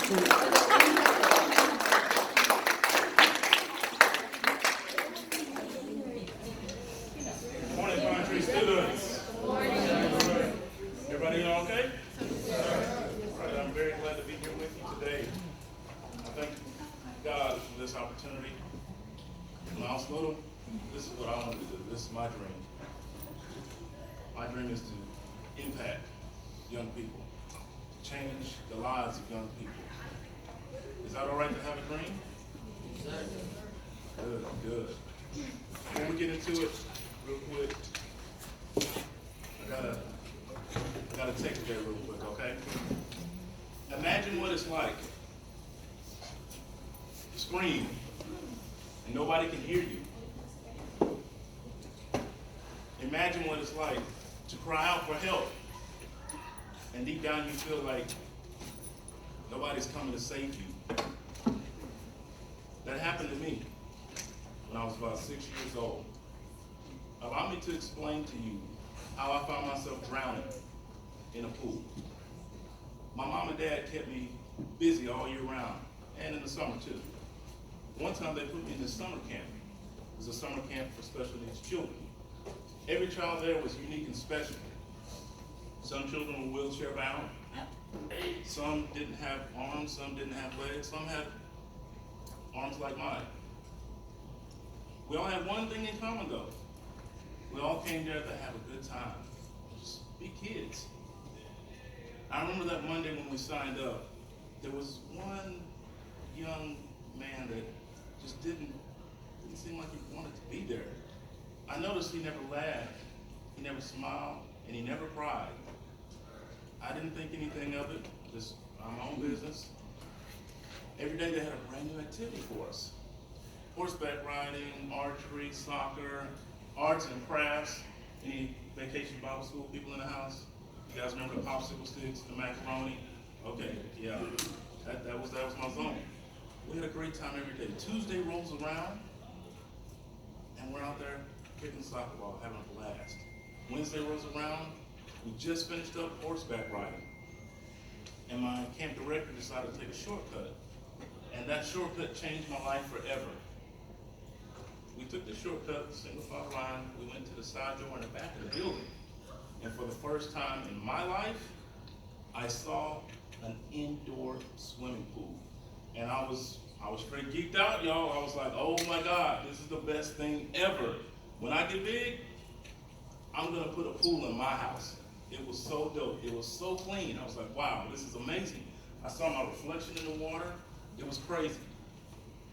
Morning, Pine Tree students. Everybody doing okay? All right, I'm very glad to be here with you today. I thank God for this opportunity. When I was little, this is what I wanted to do. This is my dream. My dream is to impact young people, to change the lives of young people. Is that all right to have a dream? Good, good. Before we get into it, real quick, I gotta take it there real quick, okay? Imagine what it's like to scream and nobody can hear you. Imagine what it's like to cry out for help and deep down you feel like nobody's coming to save you. That happened to me when I was about 6 years old. Allow me to explain to you how I found myself drowning in a pool. My mom and dad kept me busy all year round, and in the summer too. One time they put me in this summer camp. It was a summer camp for special needs children. Every child there was unique and special. Some children were wheelchair bound. Some didn't have arms, some didn't have legs, some had arms like mine. We all had one thing in common though. We all came there to have a good time. Just be kids. I remember that Monday when we signed up, there was one young man that just didn't seem like he wanted to be there. I noticed he never laughed, he never smiled, and he never cried. I didn't think anything of it, just my own business. Every day they had a brand new activity for us. Horseback riding, archery, soccer, arts and crafts. Any vacation Bible school people in the house? You guys remember the popsicle sticks, the macaroni? Okay, yeah, that was my zone. We had a great time every day. Tuesday rolls around, and we're out there kicking soccer ball, having a blast. Wednesday rolls around, we just finished up horseback riding, and my camp director decided to take a shortcut, and that shortcut changed my life forever. We took the shortcut, single file line, we went to the side door in the back of the building, and for the first time in my life, I saw an indoor swimming pool. And I was straight geeked out, y'all. I was like, oh my God, this is the best thing ever. When I get big, I'm gonna put a pool in my house. It was so dope. It was so clean. I was like, wow, this is amazing. I saw my reflection in the water. It was crazy.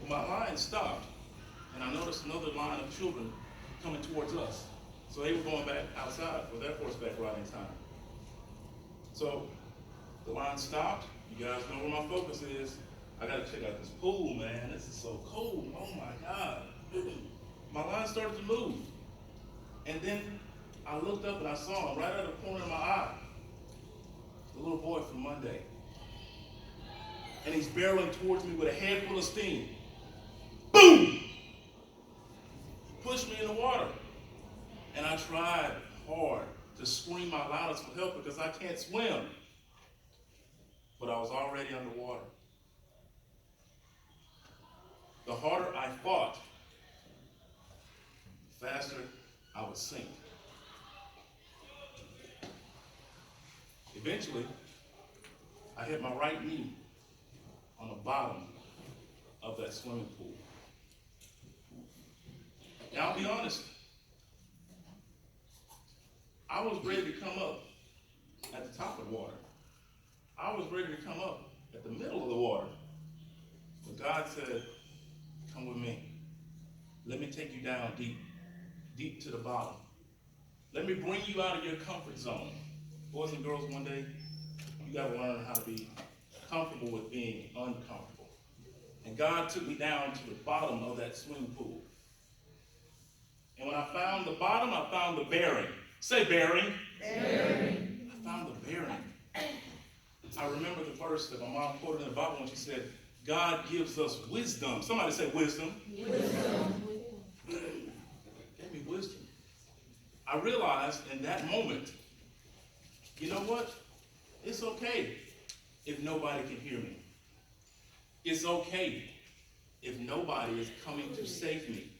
Well, my line stopped, and I noticed another line of children coming towards us. So they were going back outside for their horseback riding time. So the line stopped. You guys know where my focus is. I gotta check out this pool, man. This is so cool. Oh my God. My line started to move. And then I looked up and I saw him right out of the corner of my eye. The little boy from Monday. And he's barreling towards me with a head full of steam. Boom! Pushed me in the water. And I tried hard to scream my loudest for help because I can't swim. But I was already underwater. The harder I fought, the faster I would sink. Eventually, I hit my right knee on the bottom of that swimming pool. Now, I'll be honest, I was ready to come up at the top of the water. I was ready to come up at the middle of the water. But God said, come with me. Let me take you down deep, deep to the bottom. Let me bring you out of your comfort zone. Boys and girls, one day, you got to learn how to be comfortable with being uncomfortable. And God took me down to the bottom of that swimming pool. And when I found the bottom, I found the bearing. Say bearing. Bearing. I found the bearing. I remember the verse that my mom quoted in the Bible when she said, God gives us wisdom. Somebody say wisdom. Wisdom. Gave me wisdom. I realized in that moment, you know what? It's okay if nobody can hear me. It's okay if nobody is coming to save me.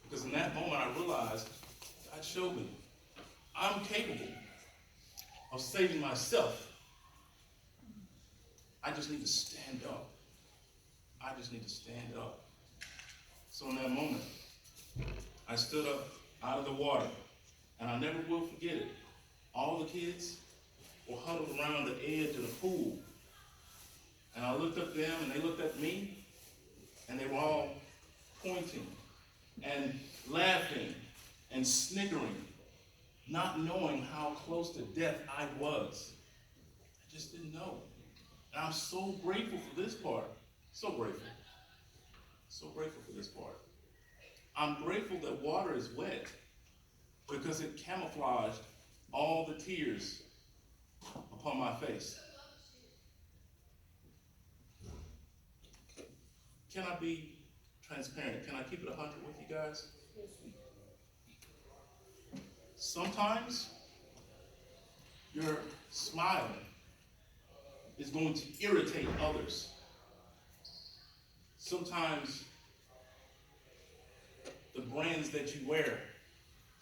Because in that moment I realized God showed me I'm capable of saving myself. I just need to stand up. I just need to stand up. So in that moment, I stood up out of the water, and I never will forget it. All the kids were huddled around the edge of the pool. And I looked at them, and they looked at me, and they were all pointing and laughing and sniggering, not knowing how close to death I was. I just didn't know. And I'm so grateful for this part. So grateful. So grateful for this part. I'm grateful that water is wet because it camouflaged all the tears upon my face. Can I be transparent? Can I keep it 100 with you guys? Sometimes your smile is going to irritate others. Sometimes the brands that you wear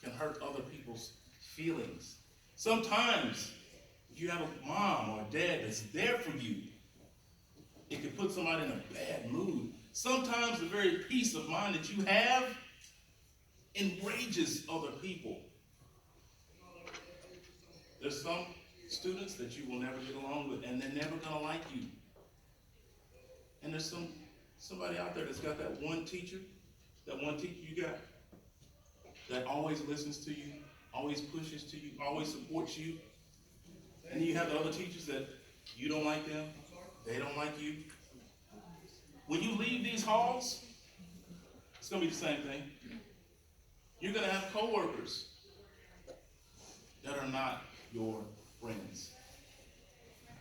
can hurt other people's feelings. Sometimes if you have a mom or a dad that's there for you, it can put somebody in a bad mood. Sometimes the very peace of mind that you have enrages other people. There's some students that you will never get along with, and they're never going to like you. And there's somebody out there that's got that one teacher you got, that always listens to you, always pushes to you, always supports you. And then you have the other teachers that you don't like them, they don't like you. When you leave these halls, it's going to be the same thing. You're going to have coworkers that are not your friends.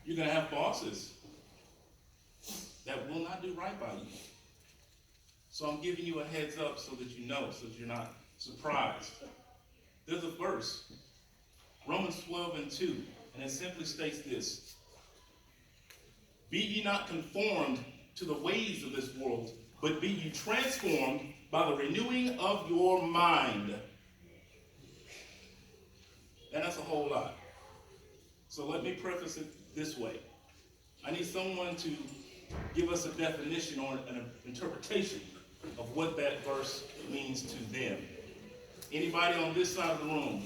You're going to have bosses that will not do right by you. So I'm giving you a heads up so that you know, so that you're not surprised. There's a verse, Romans 12:2, and it simply states this: Be ye not conformed to the ways of this world, but be ye transformed by the renewing of your mind. And that's a whole lot. So let me preface it this way. I need someone to give us a definition or an interpretation of what that verse means to them. Anybody on this side of the room,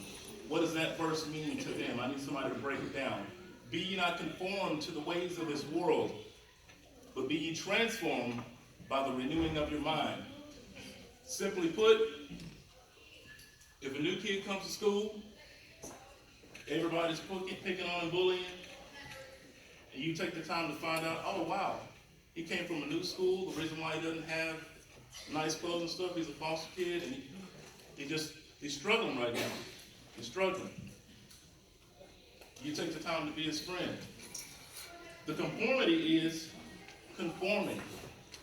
what does that verse mean to them? I need somebody to break it down. Be ye not conformed to the ways of this world, but be ye transformed by the renewing of your mind. Simply put, if a new kid comes to school, everybody's picking on and bullying, and you take the time to find out, oh wow, he came from a new school, the reason why he doesn't have nice clothes and stuff, he's a foster kid, and he's struggling right now. He's struggling. You take the time to be his friend. The conformity is conforming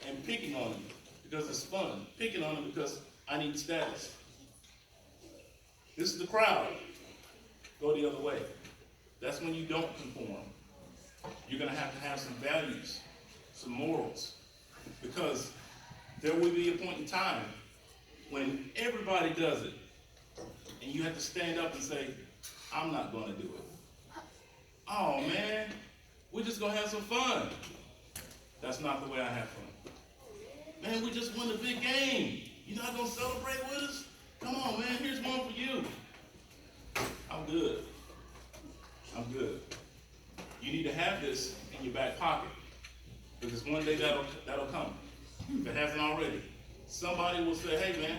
and picking on him because it's fun. Picking on him because I need status. This is the crowd. Go the other way. That's when you don't conform. You're going to have some values, some morals, because there will be a point in time when everybody does it, and you have to stand up and say, I'm not going to do it. Oh man, we're just going to have some fun. That's not the way I have fun. Man, we just won the big game. You're not going to celebrate with us? Come on, man, here's one for you. I'm good. I'm good. You need to have this in your back pocket, because one day that'll come. If it hasn't already, somebody will say, hey man,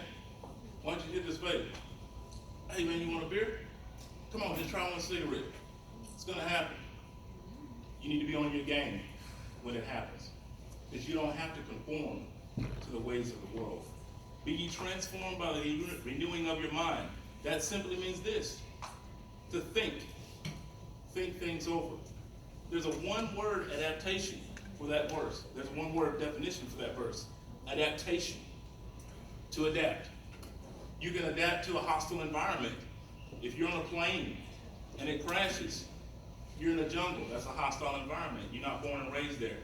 why don't you get this favor? Hey man, you want a beer? Come on, just try one cigarette. It's going to happen. You need to be on your game when it happens, because you don't have to conform to the ways of the world. Be ye transformed by the renewing of your mind. That simply means this: to think things over. There's a one-word adaptation for that verse. There's one word definition for that verse: adaptation. To adapt. You can adapt to a hostile environment. If you're on a plane and it crashes, you're in the jungle. That's a hostile environment. You're not born and raised there.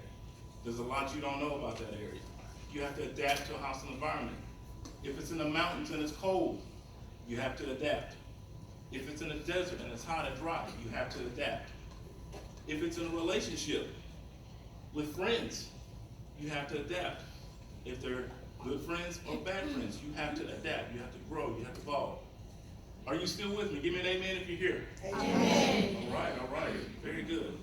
There's a lot you don't know about that area. You have to adapt to a hostile environment. If it's in the mountains and it's cold, you have to adapt. If it's in a desert and it's hot and dry, you have to adapt. If it's in a relationship with friends, you have to adapt. If they're good friends or bad friends, you have to adapt. You have to grow. You have to evolve. Are you still with me? Give me an amen if you're here. Amen. All right. Very good.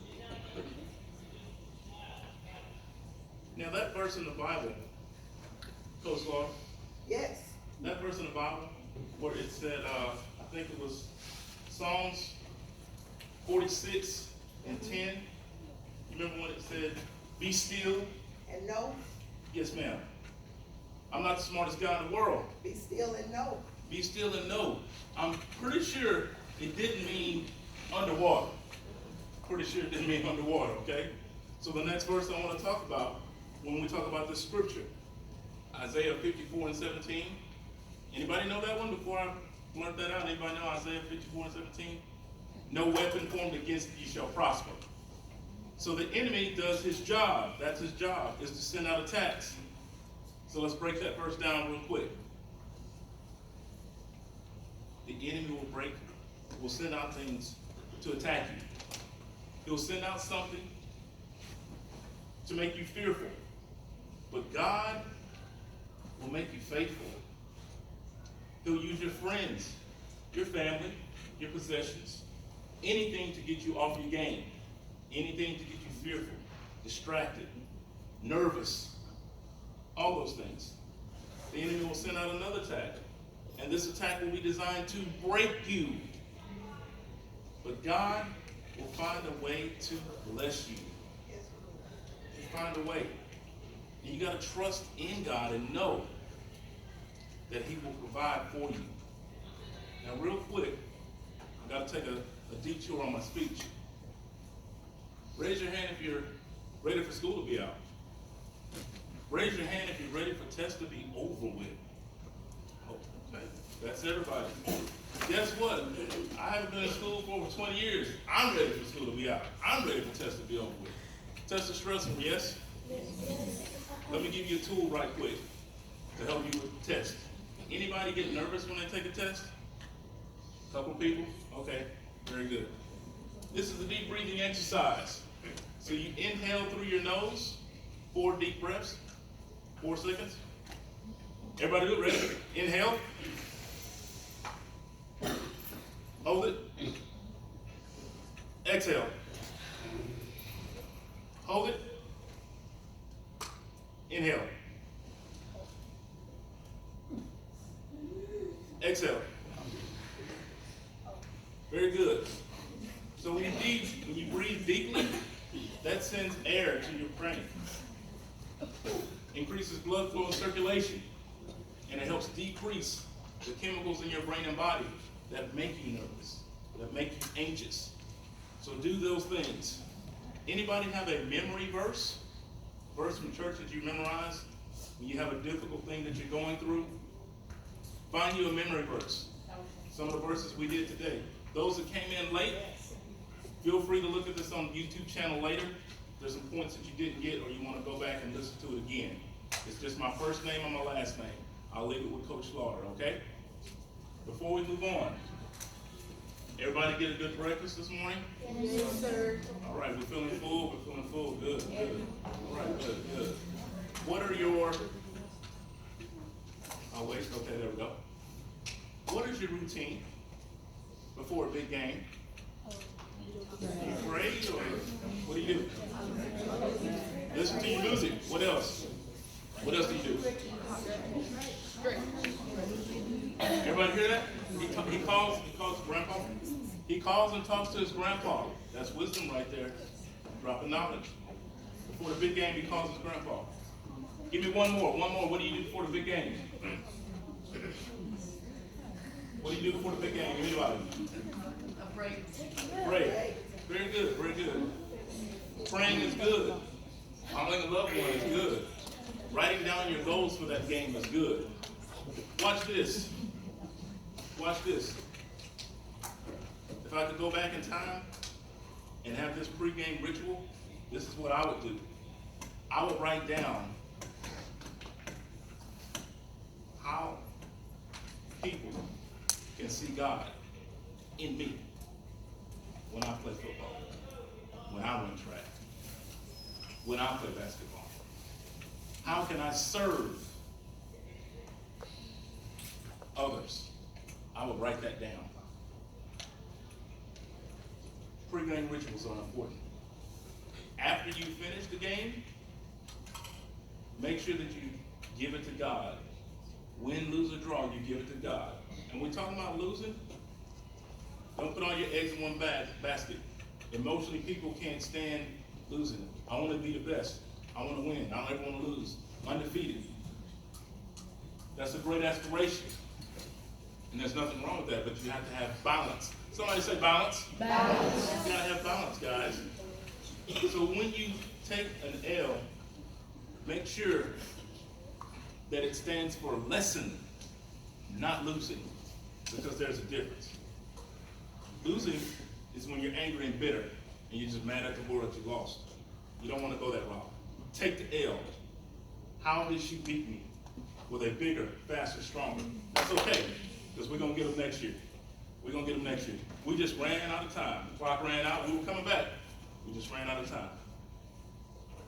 Now that verse in the Bible, Coach Law. Yes. That verse in the Bible where it said, I think it was Psalms 46 and 10. You remember when it said, be still? And know? Yes, ma'am. I'm not the smartest guy in the world. Be still and know. Be still and know. I'm pretty sure it didn't mean underwater. Pretty sure it didn't mean underwater, okay? So the next verse I want to talk about when we talk about this scripture, Isaiah 54 and 17. Anybody know that one before I blurt that out? Anybody know Isaiah 54 and 17? No weapon formed against you shall prosper. So the enemy does his job. That's his job, is to send out attacks. So let's break that verse down real quick. The enemy will send out things to attack you. He'll send out something to make you fearful. But God will make you faithful. He'll use your friends, your family, your possessions, anything to get you off your game, anything to get you fearful, distracted, nervous, all those things. The enemy will send out another attack, and this attack will be designed to break you. But God will find a way to bless you. He'll find a way. And you got to trust in God and know that he will provide for you. Now, real quick, I've got to take a detour on my speech. Raise your hand if you're ready for school to be out. Raise your hand if you're ready for tests to be over with. Oh, okay. That's everybody. Guess what? I haven't been in school for over 20 years. I'm ready for school to be out. I'm ready for tests to be over with. Tests are stressful, yes? Let me give you a tool right quick to help you with the test. Anybody get nervous when they take a test? Couple people? Okay, very good. This is a deep breathing exercise. So you inhale through your nose, 4 deep breaths, 4 seconds. Everybody do it, ready? Inhale. Hold it. Exhale. Hold it. Inhale. Exhale. Very good. So when you breathe deeply, that sends air to your brain. Increases blood flow and circulation. And it helps decrease the chemicals in your brain and body that make you nervous, that make you anxious. So do those things. Anybody have a memory verse? Verse from church that you memorize when you have a difficult thing that you're going through? Find you a memory verse. Some of the verses we did today. Those that came in late, feel free to look at this on the YouTube channel later. There's some points that you didn't get or you want to go back and listen to it again. It's just my first name and my last name. I'll leave it with Coach Slaughter, okay? Before we move on, everybody get a good breakfast this morning? Yes, sir. All right, we're feeling full. We're feeling full. Good, good. All right, good. What are your... Oh, wait. Okay, there we go. What is your routine before a big game? Do you pray or what do you do? Listen to your music. What else? What else do you do? Everybody hear that? He calls grandpa. He calls and talks to his grandpa. That's wisdom right there. Dropping knowledge. Before the big game, he calls his grandpa. Give me one more. What do you do before the big game? What do you do before the big game? Anybody? Pray. Very good. Praying is good. Calling a loved one is good. Writing down your goals for that game is good. Watch this. If I could go back in time and have this pregame ritual, this is what I would do. I would write down how people can see God in me when I play football, when I run track, when I play basketball. How can I serve others? I would write that down. Pre-game rituals are important. After you finish the game, make sure that you give it to God. Win, lose, or draw, you give it to God. And we're talking about losing. Don't put all your eggs in one basket. Emotionally, people can't stand losing. I want to be the best. I want to win. I don't ever want to lose. Undefeated. That's a great aspiration. And there's nothing wrong with that, but you have to have balance. Somebody say balance. Balance. You gotta have balance, guys. So when you take an L, make sure that it stands for lesson, not losing, because there's a difference. Losing is when you're angry and bitter, and you're just mad at the world you lost. You don't want to go that route. Take the L. How did she beat me? Were they bigger, faster, stronger? That's okay, because we're going to get them next year. We're going to get them next year. We just ran out of time. The clock ran out. We were coming back. We just ran out of time.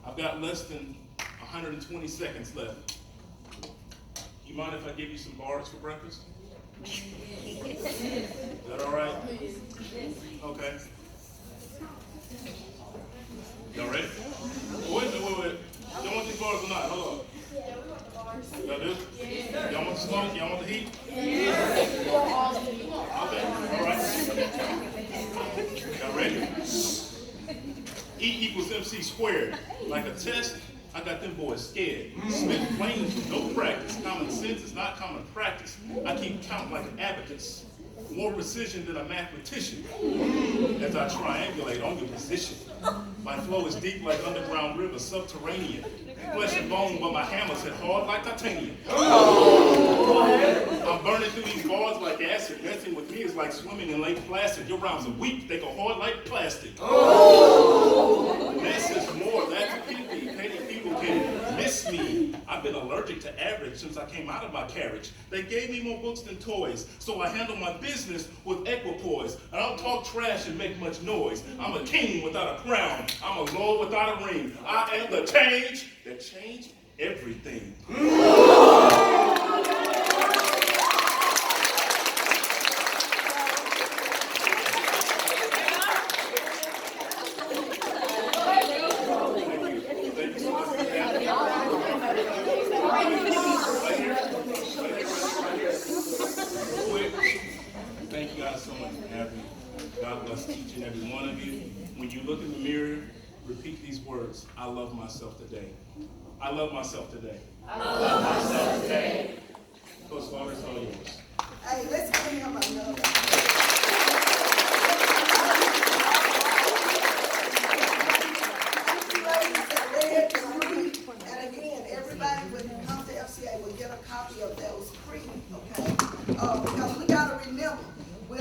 I've got less than 120 seconds left. You mind if I give you some bars for breakfast? Is that all right? Okay. Y'all ready? Wait. Y'all want these bars or not? Hold on. Yeah, we want the bars. Y'all do? Yeah. Y'all want the smoke? Y'all want the heat? Yeah. Okay, all right. Y'all ready? E equals MC squared. Like a test, I got them boys scared. Spit planes with no practice. Common sense is not common practice. I keep count like an abacus. More precision than a mathematician. As I triangulate on your position. My flow is deep like underground rivers, subterranean. Flesh and bone, but my hammers hit hard like titanium. I'm burning through these bars like acid. Messing with me is like swimming in Lake Placid. Your rhymes are weak, they go hard like plastic. Less is more, that's a pity. Petty people can miss me. I've been allergic to average since I came out of my carriage. They gave me more books than toys, so I handle my business with equipoise. I don't talk trash and make much noise. I'm a king without a crown. I'm a lord without a ring. I am the change that changed everything. Thank you guys so much for having me. God bless each and every one of you. When you look in the mirror, repeat these words. I love myself today. I love myself today. I love myself